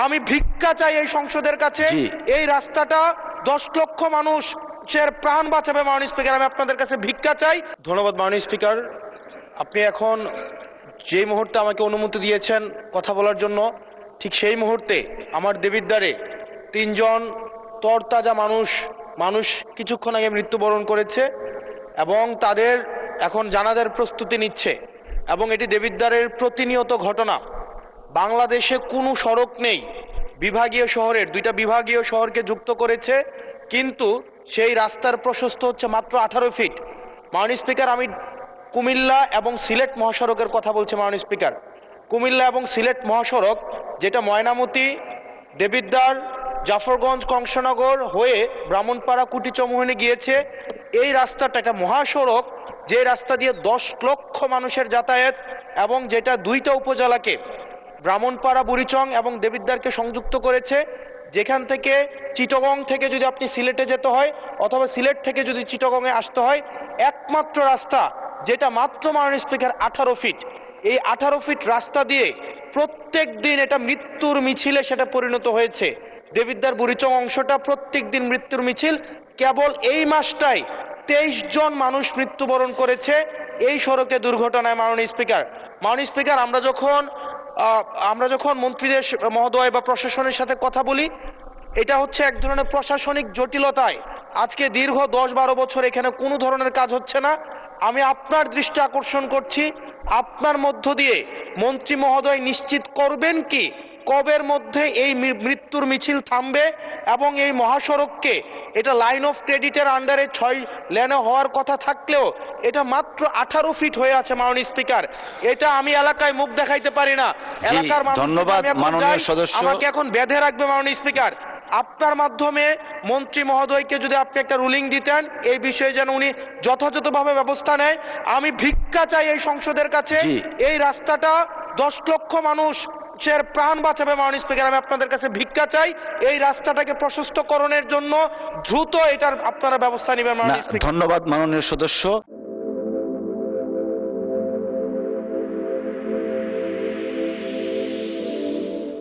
আমি ভিক্ষা চাই এই সংসদের কাছে। এই রাস্তাটা 10 লক্ষ মানুষের প্রাণ বাঁচাবে মাননীয় স্পিকার, আমি আপনাদের কাছে ভিক্ষা চাই। ধন্যবাদ মাননীয় স্পিকার। আপনি এখন যে মুহূর্তে আমাকে অনুমতি দিয়েছেন কথা বলার জন্য, ঠিক সেই মুহূর্তে আমার দেবিদ্বারে 3 জন তরতাজা মানুষ কিছুক্ষণ আগে মৃত্যুবরণ করেছে এবং তাদের এখন জানাজার প্রস্তুতি নিচ্ছে এবং এটি দেবিদ্বারের প্রতিনিয়ত ঘটনা। বাংলাদেশে কোনো সড়ক নেই, বিভাগীয় শহরের 2টা বিভাগীয় শহরকে যুক্ত করেছে, কিন্তু সেই রাস্তার প্রশস্ত হচ্ছে মাত্র 18 ফিট। মাননীয় স্পিকার, আমি কুমিল্লা এবং সিলেট মহাসড়কের কথা বলছি। মাননীয় স্পিকার, কুমিল্লা এবং সিলেট মহাসড়ক যেটা ময়নামতি, দেবিদ্বার, জাফরগঞ্জ, কংসনগর হয়ে ব্রাহ্মণপাড়া, কুটিচমুহনী গিয়েছে, এই রাস্তাটা একটা মহাসড়ক, যে রাস্তা দিয়ে 10 লক্ষ মানুষের যাতায়াত এবং যেটা 2টা উপজেলাকে, ব্রাহ্মণপাড়া, বুড়িচং এবং দেবিদ্বারকে সংযুক্ত করেছে। যেখান থেকে চিটাগং থেকে যদি আপনি সিলেটে যেতে হয় অথবা সিলেট থেকে যদি চিটাগংয়ে আসতে হয়, একমাত্র রাস্তা যেটা মাত্র মাননীয় স্পিকার 18 ফিট। এই 18 ফিট রাস্তা দিয়ে প্রত্যেক দিন এটা মৃত্যুর মিছিলে সেটা পরিণত হয়েছে। দেবিদ্বার বুড়িচং অংশটা প্রত্যেক দিন মৃত্যুর মিছিল। কেবল এই মাসটাই 23 জন মানুষ মৃত্যুবরণ করেছে এই সড়কে দুর্ঘটনায়। মাননীয় স্পিকার, আমরা যখন মন্ত্রীদের মহোদয় বা প্রশাসনের সাথে কথা বলি, এটা হচ্ছে এক ধরনের প্রশাসনিক জটিলতায় আজকে দীর্ঘ 10-12 বছর এখানে কোনো ধরনের কাজ হচ্ছে না। আমি আপনার দৃষ্টি আকর্ষণ করছি, আপনার মধ্য দিয়ে মন্ত্রী মহোদয় নিশ্চিত করবেন কি কবের মধ্যে এই মৃত্যুর মিছিল থামবে এবং এই মহাসড়ককে, এটা লাইন অফ ক্রেডিটের আন্ডারে 6 লেনে হওয়ার কথা থাকলেও এটা মাত্র 18 ফিট হয়ে আছে। মাননীয় স্পিকার, এটা আমি এলাকায় মুখ দেখাইতে পারি না, এলাকার আমাকে এখন বেঁধে রাখবে। মাননীয় স্পিকার, আপনার মাধ্যমে মন্ত্রী মহোদয়কে যদি আপনি একটা রুলিং দিতেন এই বিষয়ে যেন উনি যথাযথভাবে ব্যবস্থা নেয়। আমি ভিক্ষা চাই এই সংসদের কাছে। এই রাস্তাটা 10 লক্ষ মানুষের প্রাণ বাঁচাবে। মাননীয় স্পিকার, আমি আপনাদের কাছে ভিক্ষা চাই, এই রাস্তাটাকে প্রশস্তকরণের জন্য দ্রুত এটার আপনারা ব্যবস্থা নেবেন। মাননীয় স্পিকার, ধন্যবাদ মাননীয় সদস্য।